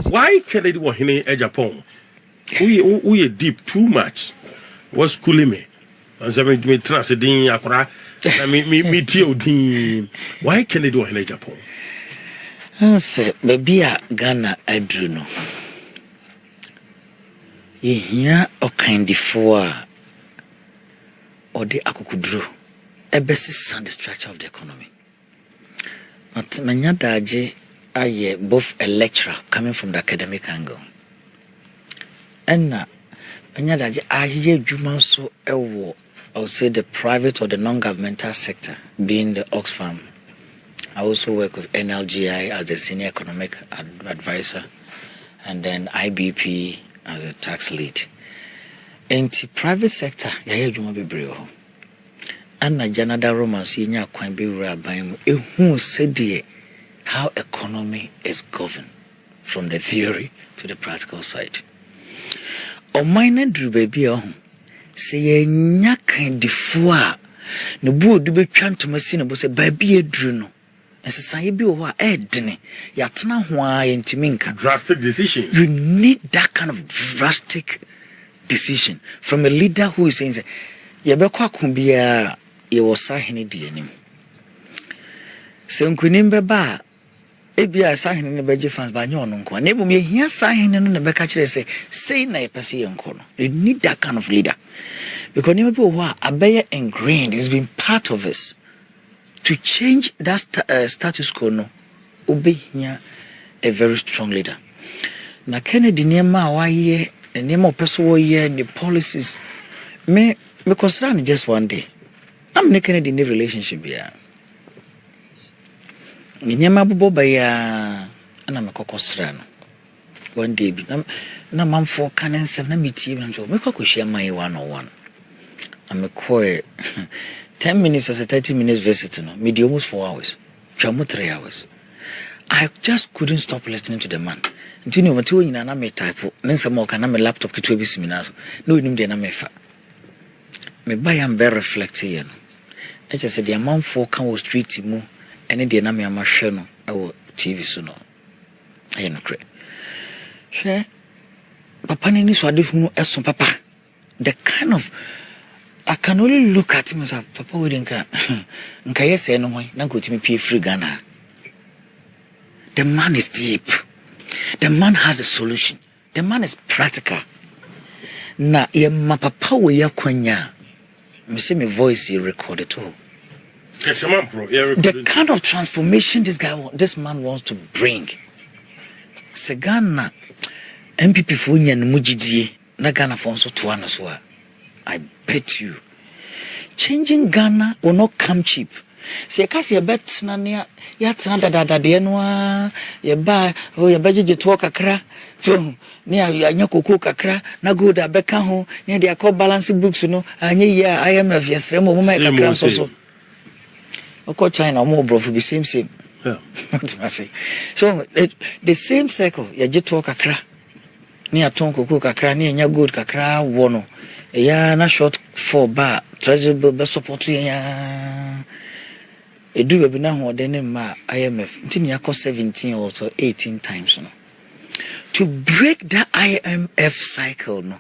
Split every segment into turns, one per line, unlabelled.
Why Kennedy was in Agyapong? We deep too much. Was schooling me. And so me translating akora. Me tio din. Why Kennedy was in Agyapong?
I say baby Ghana adruno. Ye o kind for or the akukudru. A basis on the structure of the economy. But manya daji aye both a lecturer coming from the academic angle. And manya daji aye juma so ewo, I would say the private or the non-governmental sector, being the Oxfam. I also work with NLGI as the senior economic advisor, and then IBP as a tax lead. And the private sector, yaya juma bebreo. And Janada romance yinya kwan be raban who said how economy is governed from the theory to the practical side. O minor drew baby say nya kind defua no bu do be twan to machine bo say baby drew no ensesa bi ho a edene yatena ho a yentimi nka
Drastic decision.
You need that kind of drastic decision from a leader who is saying yebekwa kumbia ye was sahene di anim senkunim beba ebia sahene ne beje fans ba nyo no nko na ebum ye hia sahene no ne beka kire say na yepese ye nko no. You need that kind of leader because new people who are abeye ingrained, it's been part of us to change that status quo no obehia a very strong leader. Na Kennedy niema wa ye niema opeso wo ye the policies me consider just one day I'm making a new relationship here. Ninyama bubo baya ana mekokosra no. One day na mamfo kanen sem na metie na so mekokohia man 101. Na mekoe 10 minutes or 30 minutes visit no. Me almost 4 hours. Chamo 3 hours. I just couldn't stop listening to the man. Until you went to na me type na nsem o kana me laptop kitwe bi seminar so. No nim de na mefa. Me buy am very reflective you know. I just said the amount for can was street mu and the na me am share no our TV so no. I no cre. Share papa ni so ade hu eso papa. The kind of I can only look at him as papa we nka nka yes no hoy na go timi pie free Ghana. The man is deep. The man has a solution. The man is practical. Na ye ma papa we yakwanya. Me see my voice he recorded too. The kind of transformation this man wants to bring. Segana MPP for nyan mujidie na Ghana for so to so I bet you changing Ghana will not come cheap. Say kasi ya bet na ya tena dada de no ya ba o ya beje to kakra so ni anya kokoko kakra na go da beka ho ni de akọ balance books no anya ya IMF yesre mo ma kakra so oko China mo brofo be same yeah. So the same cycle ya je to kakra ni aton kokoko kakra ni anya gold kakra wo no ya na short for ba treasury be support ya edu baby na ho de ne ma IMF ntini yakọ 17 or 18 times no to break that IMF cycle no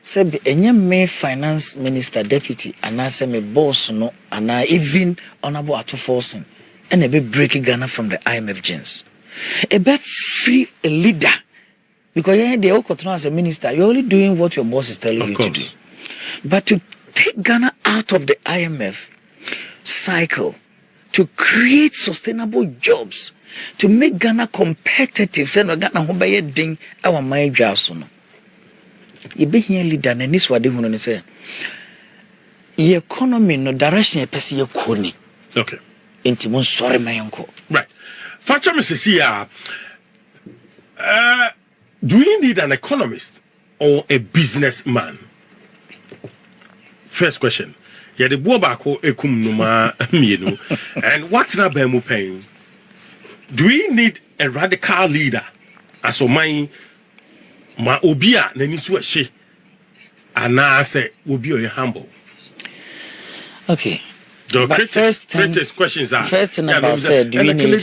said enye me finance minister deputy anase me boss no ana even honorable atoforcing and be breaking Ghana from the IMF gens e be free a leader because they all continue as a minister you're only doing what your boss is telling you to do but to take Ghana out of the IMF cycle to create sustainable jobs to make Ghana competitive say no Ghana ho be ding our mind dwaso no ye be here leader na ni swade hu no say the economy no direction e pese ye koni
okay
intimo sori mayenko
right facha me say do you need an economist or a businessman? First question. Yeah, the boy bako ekum numa mienu. And what's na be mu pain? Do we need a radical leader? As o man ma obia na ni so ehye. Ana say obi o humble.
Okay.
The critics questions are
first thing about said, do we need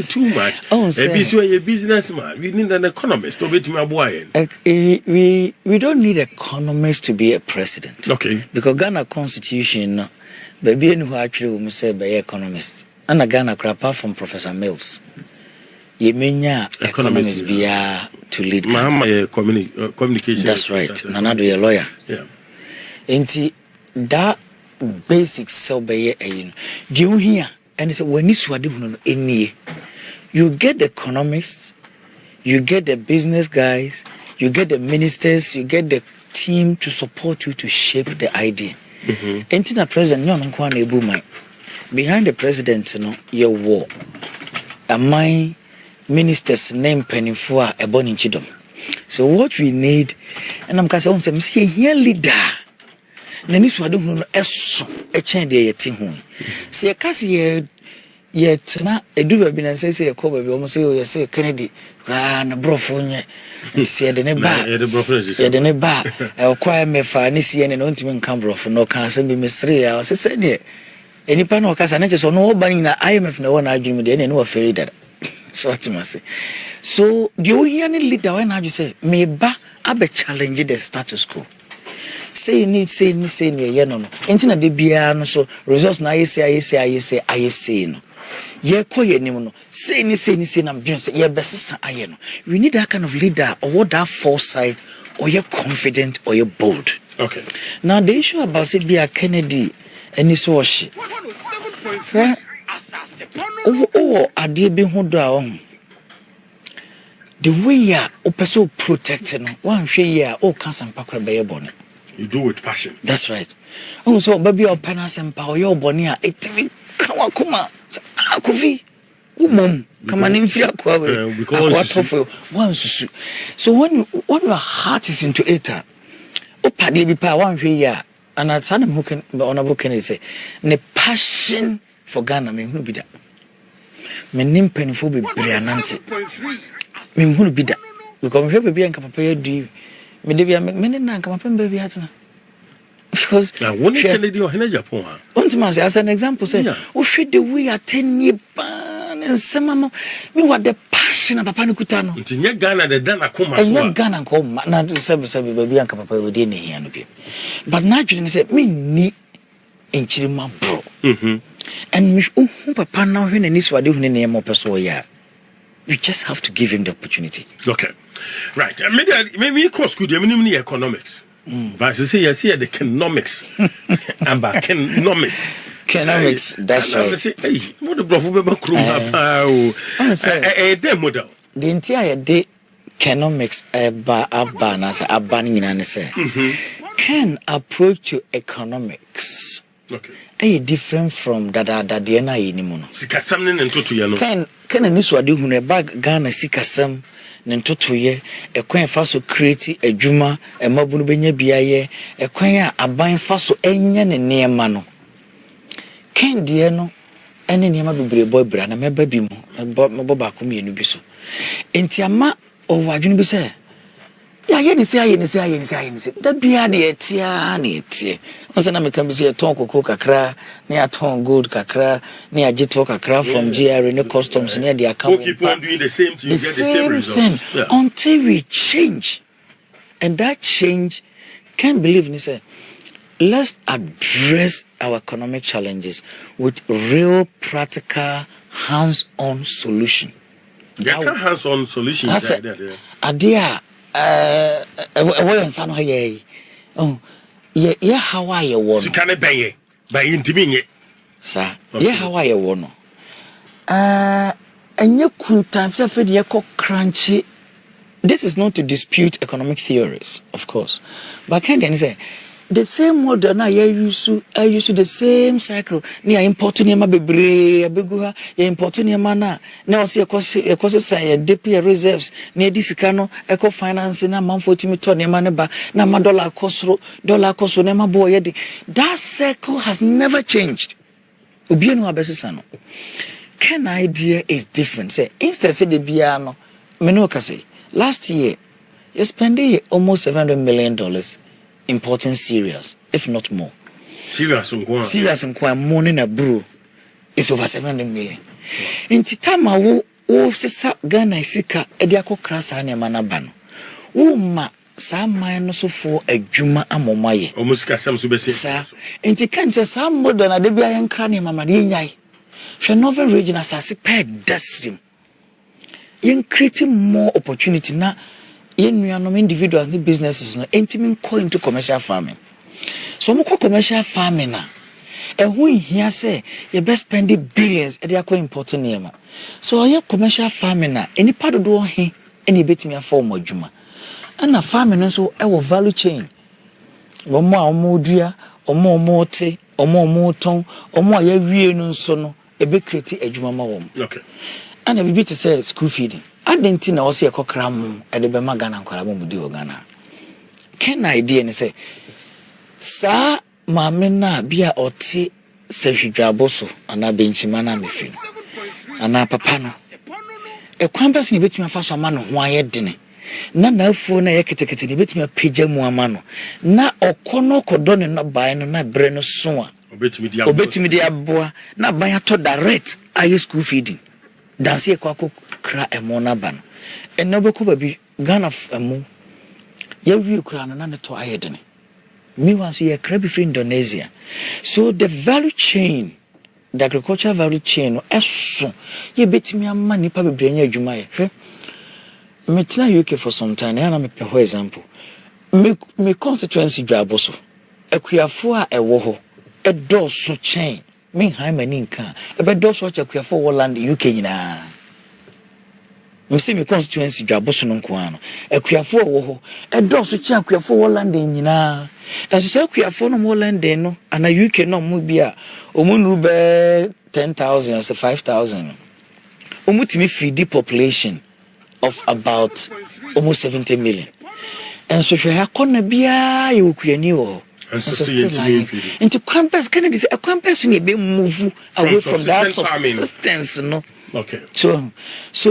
too much? A businessman, we need an economist.
We don't need economists to be a president.
Okay.
Because Ghana Constitution, baby who actually will say by economists. And Ghana, apart from Professor Mills, you mean economists be to lead
communication.
That's right. Nanado a lawyer.
Yeah.
Inti that basic cell by do you hear? And it's when you get the economists, you get the business guys, you get the ministers, you get the team to support you to shape the idea. Inti na president behind the president, your war. And my ministers name penny for a bonny chidom. So what we need, and I'm saying here leader. Nenis wadu hunu eso echende ye ti hu se ye kasi ye tena edu ba bi na say ye ko ba bi omo say ye say Kennedy ra na brofo nye nti ye de ne ba ye de ne ba e kwa mefa ni sie ne no ntimi nka brofo no ka asem bi mesre ya se se ne enipa no kasa na cheso no oba ni na IMF na wona adwumi de ne no aferi dada so atimase so the ohian leader when aju say me ba abe challenge the status quo. Say no. Intina de bia no so results na say no. Ye ko ye nim no. Say na mdwen say ye besesa aye no. We need that kind of leader or that foresight or ye confident or ye bold.
Okay.
Now the issue about say bia Kennedy any so she. Ade bi ho do a the way ya o person protect no. Wan hwe ya o kan sampa kra be ye bone.
You do with passion.
That's right. Oh, so baby, your penance and power, your bonia, it kuma, akuvi, come on in fear, because so when your heart is into it, Opadi be power 1 year, and at Sanam who can be honorable can say, ne passion for Ghana, me who be that. Me nim penful be brilliant. Me who be that. Because we be and capable do. Me devia many nan come up baby hatna because
one Kennedy or Agyapong
as an example say oh should the way at 10 year ban and some me what the passion of papa nkutano
ntinya Ghana the dana koma so
and Ghana come na say baby and papa we dey here no be but naturally say me ni enchirima bro and me papa now when any so ade hu ne mo peso ya you just have to give him the opportunity.
Okay. Right. Maybe course could you mean economics. But I say yes here the economics. And back economics.
Economics, that's right.
I say, hey, what the bro be crew a model.
The entire day economics abba nyina say. Can approach to economics.
Okay.
Different from dada na yinimu no.
Sikasam ne ntoto ye no.
Can ani so ade hunu e bag Ghana sikasam ne ntoto ye ekwan fa so create adwuma e mabunu benya biaye ekwan a aban fa so enya ne niema no. Ken de no ene niema bebre boy bra na meba bi mu mebo ba ko mienu bi so. Enti ama o wadwunu bi se ya ni say that bia de etia na etie onse na meka bi say ton kokoko kakra na ton gold kakra na agito kakra from GRA ne customs na the account
keep on doing the same thing, you get the same results
until we change. And that change can't believe me say let's address our economic challenges with real practical hands-on solution.
Hands-on solution
idea no ye how are you one
so can be by intimi
sir ye how are you one enye kunta se fe de ko crunchy. This is not to dispute economic theories, of course, but can then say the same model na I use the same cycle ni import ni ma bebre abeguha ya import ni ma na o se ekose say DP reserves ni edisika no eco finance na manfo timi to ni ma ne ba na ma dollar kosro ne ma boy ye. That cycle has never changed. Obi enu abesesa no. Can idea is different. Say instead say the bia no me no ka say last year you spending almost $700 million importing cereals, if not more.
Serious
and money na bro is over 700 million. In Titama wo sisa Ghana sika ediako krasa na manaba no. Wo ma sa man no so for adwuma amomaye.
Omusika sam so besi.
Sa enti kan se sa modo na de bia yen kra ne mama de nyai. Hwe Northern region asase pe dasrim. Yen create more opportunity na yen nuanom individuals and businesses no entimin go into commercial farming. So mo commercial farming na who here say you best spend the billions e dey important name. So your commercial farming na any part of do he any betimi afọ adwuma. And na farming so e wo value chain. Omo a omo dua, omo te, omo ton, omo a yawie no so no e be create adwuma ma wom.
Okay.
And a bit to say school feeding. I didn't think I was a cockram at the Bema Ghana and Karamu Ghana. Can idea and say, Sa Mamina Bia or tea, say she jaboso, and I bench mana me fin. And I papano. A compass in between my first man, why dinner. Na phone a yakety between a pigeon muamano. Na or corno cordon not buying na breno soa. Obet me dear boy, not buy a to direct. I use school feeding. Dansi kwako kra emona ban enobeko babi Ghana emu ya wi kra no na to ayedene mi wan so ye kra bi free Indonesia. So the value chain, the agricultural value chain no eso ye betimi amma nipa bebrenya adwuma ye hwe metina UK for some time na me pe for example me constituency dwaboso akuafo a ewo ho edoso chain me high mani nka ebe dos watch akuafo Holland UK nyina me see me constituency dwaboso no nko ano akuafo wo ho edoso chi akuafo Holland nyina and so akuafo no Holland no ana UK no mu bia omunru be 10,000 or 5,000 omutimi feed the population of about almost 70 million. And so she had corner bia you kuani wo. And so still into campus Kennedy say a campus need be move away from that subsistence, no.
Okay.
So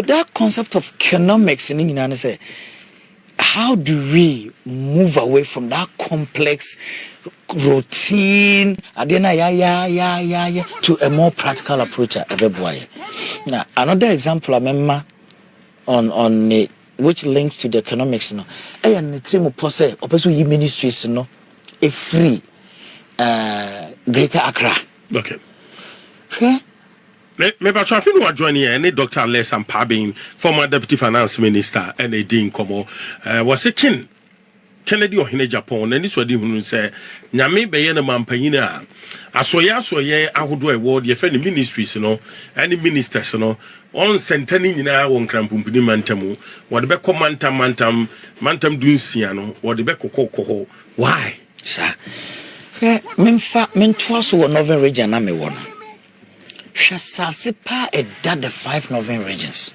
that concept of economics in England say how do we move away from that complex routine to a more practical approach at Ebeboye. Now another example I remember on it, which links to the economics no and the team pose opeso yi ministries no a free Greater Accra.
Okay.
Yeah.
Me ba traffic no join here any Dr. Les Ampabin, former deputy finance minister and a dean komo was a kin Kennedy or in Agyapong and this was the say nyame be ye na mampanyina asoye ahodo award ye friend ministries no any ministers no on sentani nyina won krampumpini mantamu wode be mantam dunsia no wode be kokoko why
sir menfa so Northern region na me won hwasase pa edda the 5 Northern regions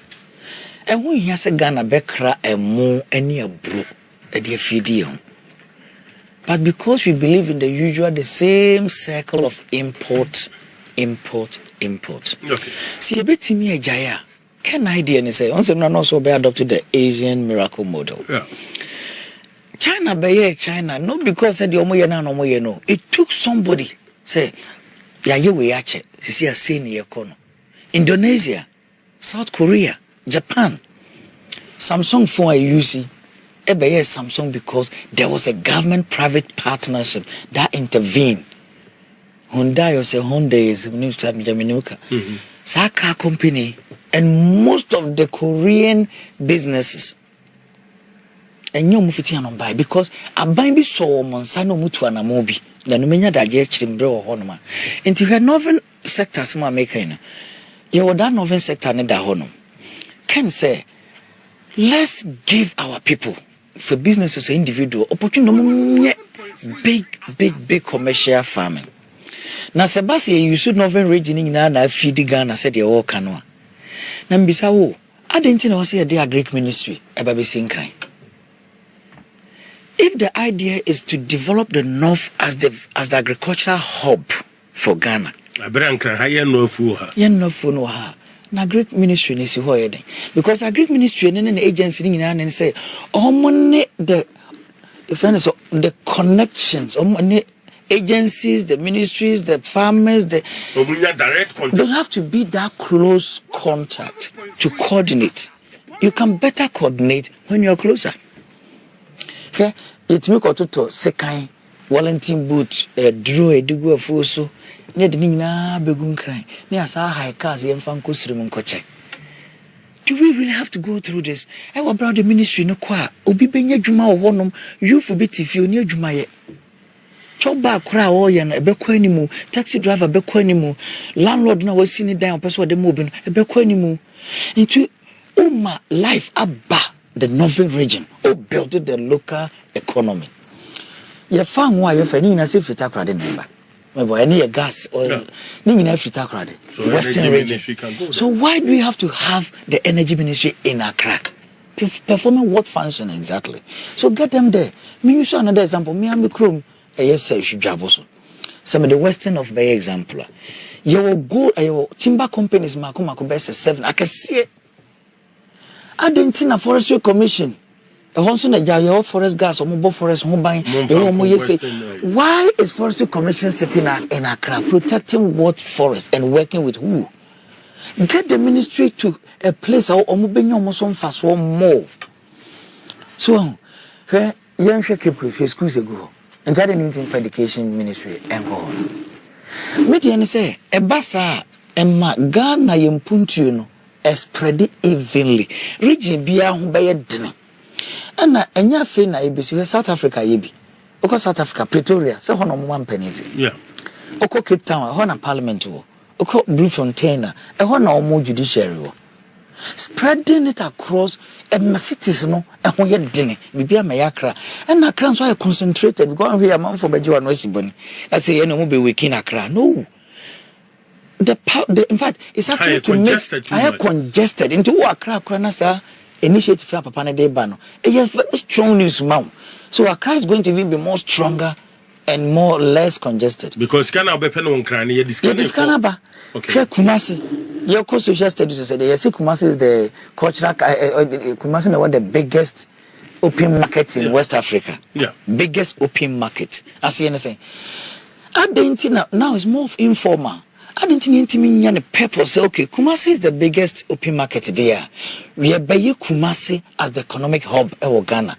and when you say Ghana bekra emu ani abro e de afidie. But because we believe in the same circle of import.
Okay.
See a bit to me a jaya. Can idea and say on some also be adopted the Asian miracle model.
Yeah.
China be China, not because the omoyena no moye no. It took somebody say ya ye we ache. See a senior kono. Indonesia, South Korea, Japan. Samsung phone I use Ebeye Samsung because there was a government-private partnership that intervened. Hyundai was a Hyundai Saka company and most of the Korean businesses. And you move it on buy because I buy be so Monsano Mutu and Amobi. The Numenia Daje Chimbre or Honoma. Into her northern sector, some making you were that northern sector and the Honum. Can say, let's give our people. For businesses, individual opportunity, big commercial farming. Now, Sebastian, you should not even region in Ghana, feed Ghana, said your canoa. Nambisa, I didn't know say the Greek ministry, a baby crying. If the idea is to develop the North as the agricultural hub for Ghana,
I no
na Greek ministry ni si ho yeden because a Greek ministry and an agency ni nyina say money the friends the connections money agencies, the ministries, the farmers,
direct contact.
Don't have to be that close contact to coordinate. You can better coordinate when you are closer. Okay? It make to second Wellington boot, draw a dugu of Foso, near the Nina Begun crying, near Sa High Cars, Yanfanko Srimun Koche. Do we really have to go through this? I will brought the ministry no qua, Obi Benya Juma or Honum, you for bit if you near Jumaye. Chop back cry or yan, a bequenimu, taxi driver bequenimu, landlord now was seen it down, person the moving, a bequenimu. Into Uma life abba the northern region, or built the local economy. You found why you're finding as if it's a crowded number. Maybe any gas or Ning Africa crowd, Western region. So why do we have to have the energy ministry in Accra? Performing what function exactly? So get them there. Me use another example. Me and me chrome. Yes, sir. Should job also. Some of the Western of Bay example. You will go. Your timber companies. Mako best 7. I can see it. I didn't see a forestry commission. A Honson a forest gas or mobile forest home buying. Why is forestry commission sitting in Accra protecting what forest and working with who? Get the ministry to a place or moving almost on fast one more. So, where young keep schools ago, and that didn't for education ministry and go on. Median say a bassa and ma Ghana yimpuntuno spread evenly. Region be a home by a dinner. And enya fe na ebisi South Africa yebi. Oko South Africa Pretoria se hono mo ampaniti.
Yeah.
Oko Cape Town ho na parliament wo. Oko Bloemfontein e ho na omo judiciary wo. Spreading it across cities no e ho ye dene bibia mayakra. And Accra so I concentrated because we are man for beji no siboni. I say you know mo be waking Accra. No. The in fact it's actually to make I congested into Accra na sa initiative for Papa de Bano. A very strong news mount. So Accra is going to even be more stronger and more less congested.
Because Ghana be pen on Krani, you
discount ba. Okay. Kumasi. Your social studies said yes, Kumasi is the cultural Kumasi is the biggest opium market in West Africa.
Yeah.
Biggest opium market. I see anything. I didn't now it's more informal. I didn't mean the purpose. Say, okay, Kumasi is the biggest opium market there. We are by Kumasi as the economic hub of Ghana.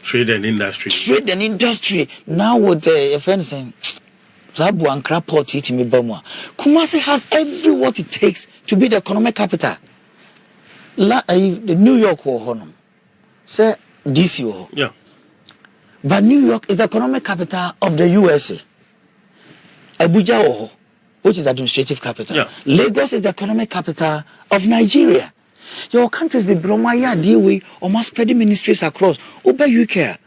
Trade and industry.
Trade and industry. Now with the friend saying, Zabu and Kraport eating me Bamwa. Kumasi has every what it takes to be the economic capital. The New York or Honum. Say DC.
Yeah.
But New York is the economic capital of the USA. Abuja which is administrative capital.
Yeah.
Lagos is the economic capital of Nigeria. Your countries be Bromaya deal with almost spreading ministries across. Oba UK.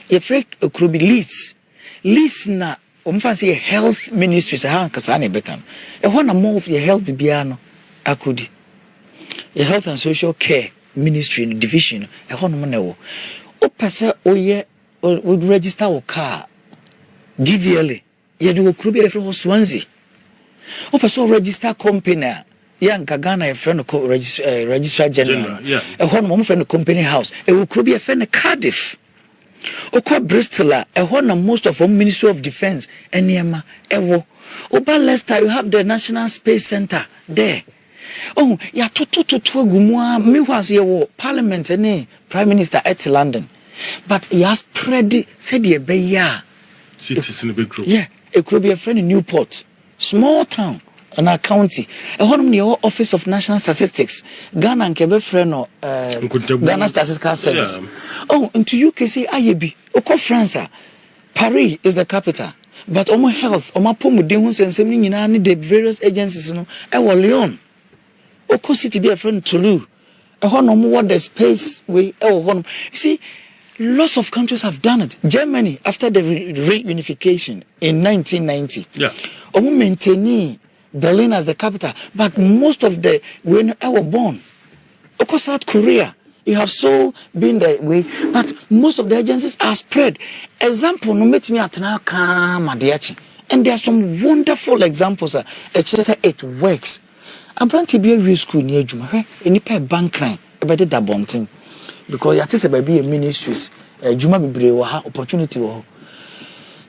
If could be Leeds. Leeds na fancy health ministries ha kasane bekan. E wana more of your health bibiano akudi. Your health and social care ministry in division e wana mo newo. O pese oye would register o car DVLA. Ye do okrubi e fro Swansea. O person register company young Ghana a friend registrar general.
Yeah.
A one friend company house. A will be a friend Cardiff. O call Bristol a one most of them Ministry of Defense and Niama Ewo. Oba Leicester you have the National Space Center there. Oh ya to gumwa me was your parliament and Prime Minister at London. But he has spread said ye be ya
cities in a big group.
Yeah, it could be a friend in Newport. Small town in our county. A one your Office of National Statistics. Ghana and Quebec friend or Ghana Statistical Service. Yeah. Oh, into UK say Ayebi. Oko France. Paris is the capital. But Omo Health, Omo Pomu Dehun and Semini need the various agencies no. Ewa Lyon. Oko City be a friend Toulouse. A one what the space we you see. Lots of countries have done it. Germany, after the reunification in 1990, maintaining Berlin as the capital, but most of the when I was born, of course, South Korea, you have so been the way, but most of the agencies are spread. Example, no meet me at now, and there are some wonderful examples. It works. I'm trying to be a real school near Juma, and you pay bank crime about the Dabonting. Because you say baby ministries, Juma be opportunity.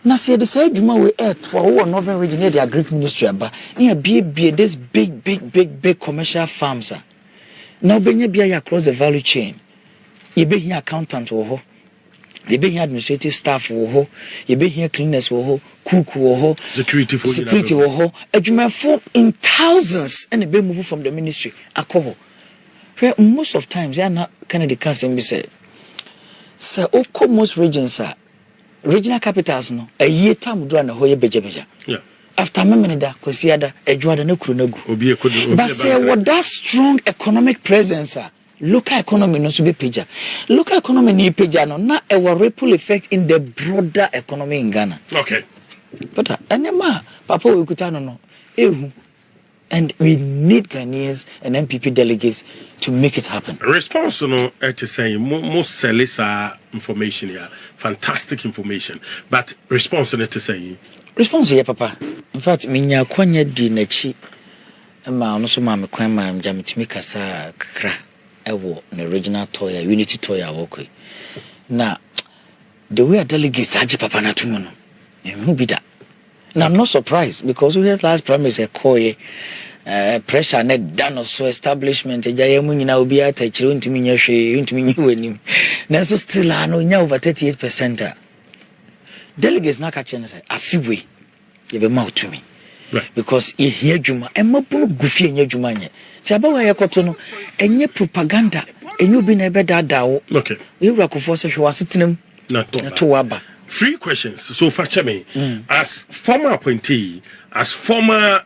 na say the say dwuma we for our northern region near the agric ministry aba near be this big commercial farms now benya bia across the value chain you be here accountant wo ho you be here administrative staff wo ho you be here cleaners wo ho cook wo ho security wo ho adwuma for in thousands and be move from the ministry akoho where most of times they are not kind of the council be say so of most regions are regional capitals no a year time do na hoye beja
yeah
after memene da kwasi ada adwada na kuro nagu but say what that strong economic presence local economy no so be peja local economy ni peja no na a ripple effect in the broader economy in Ghana.
Okay,
but anema papa we kutano no ehu, and we need Ghanaians and MPP delegates to make it happen.
Response no to say most selisa information here, fantastic information, but response to say
response here papa. In fact minya kwanya di nachi ma no so ma me kwan ma jamitimi kasa kra ewo na regional toya unity toya wokoi na the way delegates aje papa na tumu no who be that. Now I'm not surprised because we had last promise a koye pressure net done so establishment ejayemu nyina obi atachire ntimi nyahwe ntimi nyiwenim na so still ano nya over 38%. Delegates na ka chene say afiwe ye be ma to me because e hia dwuma e mabunu gufie nya dwuma nye ti abawa ye koto no enye propaganda enye obi na ebe dadawo.
Okay,
you rakofo se hwe wasetenam na to waba.
3 questions so far cheme as former appointee, as former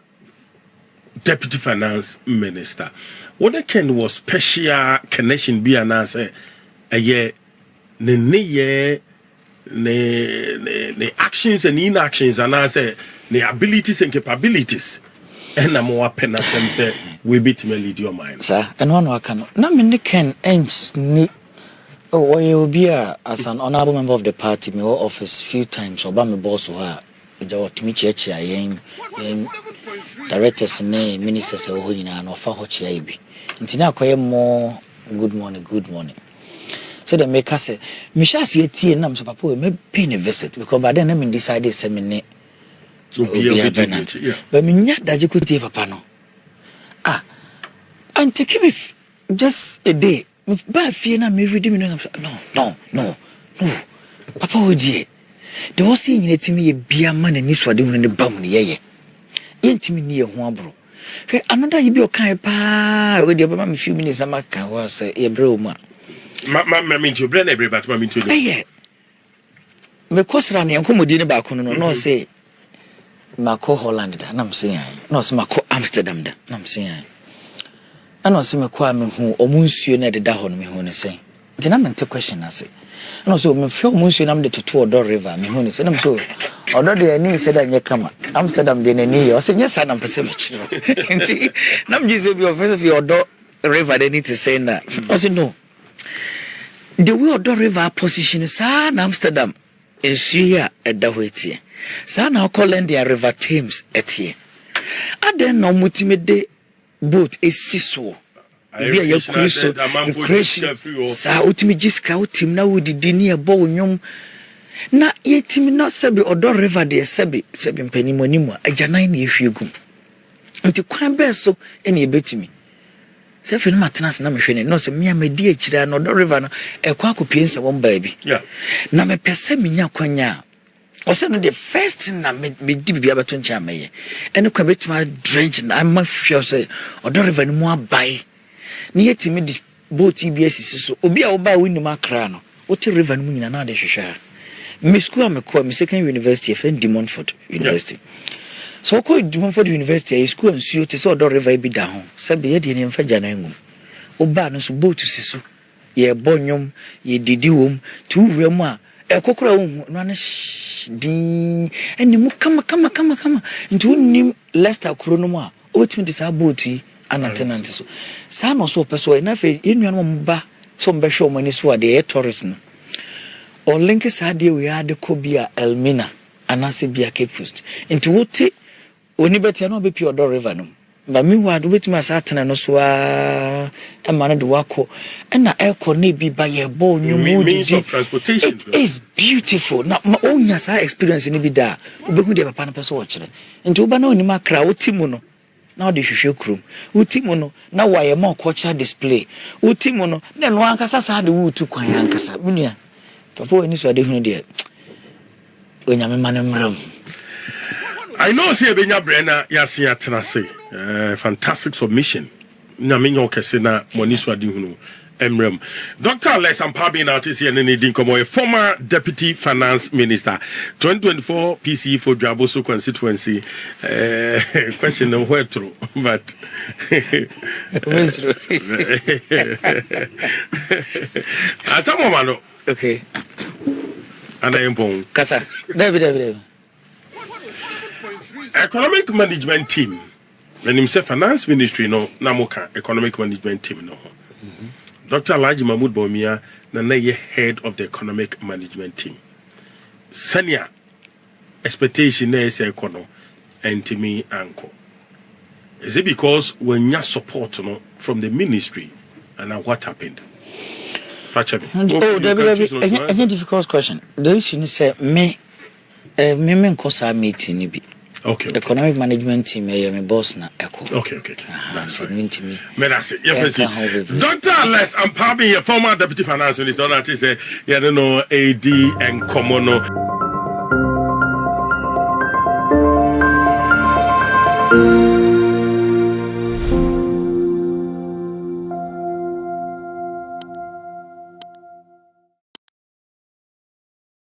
deputy finance minister, what can was special connection be an answer a year ne actions and inactions and answer the abilities and capabilities and more penalty say we bit me lead your mind
sir and one can na me can ends ni oh you be as an honorable member of the party me office few times oba me boss ho a eja otimi chiachi ayen directors ne ministers ho nyina na ofa ho chia ibi nti na akoye mo good morning so the make say me sha see tie na me so papa we me pay a visit because by then me decided say me ne but me nya daje ko tie papa no and take me just a day ba fie na me read me no papa we die the was see nyina timi ye bia ma na ni swade hu ne bam ne ye yentimi ni ye ho abro hwe anoda ye bi o kan pa we de ba ma few minutes amaka wa say ye bre mu
ma mean to brain everybody ma mean to
me kosra ne enkomodi ne ba kono no say mako Holland da na mse no say mako Amsterdam da na mse ana say me kwa me hu omunsuo na de da ho no me hu ne say nti na mente question na say no so me feel omunsuo na me de toto Odo River me hu ne say na so Odo de ni say da nye kama Amsterdam de ne ni o say nye sa na mpese me chiro nti na me jize bi office fi Odo River de ni to say na o say no the way Odo River position sa na Amsterdam ensuya eda ho etie sa na call their River Thames etie aden no mutime de boat esiso bia ya cruise sa utimi jiska utim na wodidi ne ebo wonwom na yetimi na sebi Odo River de sebi mpanimonimu agyanan na ehwiegum nti kwan be so ene ebetimi se fe no maintenance na mehwe ne no se me amadi akira na Odo River no ekwa akopiense won baabi na me pese menya kwanya ose no the first na me di bibia beto ncha meye ene kwa betuma drench na am feel say Odo River no mu abai ni yetimi di boat BSC so obi a wo ba wini makra no wote river no mu nyina na de hwehwa me school am ko me second university FN Demonford University so ko Demonford University a school nsuo te so Odo River bi da ho sabe ye de ne mfa jana ngum oba no so boat siso ye bonyom ye didi wom tu wura mu a ekokora wo no na din eni mu kama nti wonnim Leicester kuro no mu a obetimi de sa boat yi anatenante so sa no so peso na fe yenu no mba so mbehwe omani so ade e tourist no o link sa de we ade ko bia Elmina anase bia Cape Coast nti wote oni betia no be pi Odo River no but meanwhile wait my satin and also a man do wako and na air bi ba ye bo
means of transportation.
It is beautiful. Now my own yes experience ni bi da obehu de papa na person wo kire nti oba na onima kra otimu no na ode hwehwe krum otimu no na waye ma cultural display otimu no na no ankasa sa de wutu kwan ankasa menua papa wani so ade hunu de onyame manemram.
I know say benya brena yasia tenase fantastic submission na menyo kese na moni so ade hunu emrem. Dr. Les Ampabi now is here in a former deputy finance minister 2024 PC for Dwaboso constituency question on where through but asamomano
okay
ana empong
kasa David
economic management team when him say finance ministry no namoka economic management team no. Dr. Alhaji Mahmood Bawumia na ye head of the economic management team. Senior expectation is econo entimi anko. Is it because when you support no from the ministry and what happened? Fachabi.
It's a difficult question. The issue say me nkosa meeting ni bi.
Okay.
Economic management team my boss na echo.
Okay. That's fine.
That's
it. Dr. Les Ampabi, your former deputy finance minister, that is AD and Komono.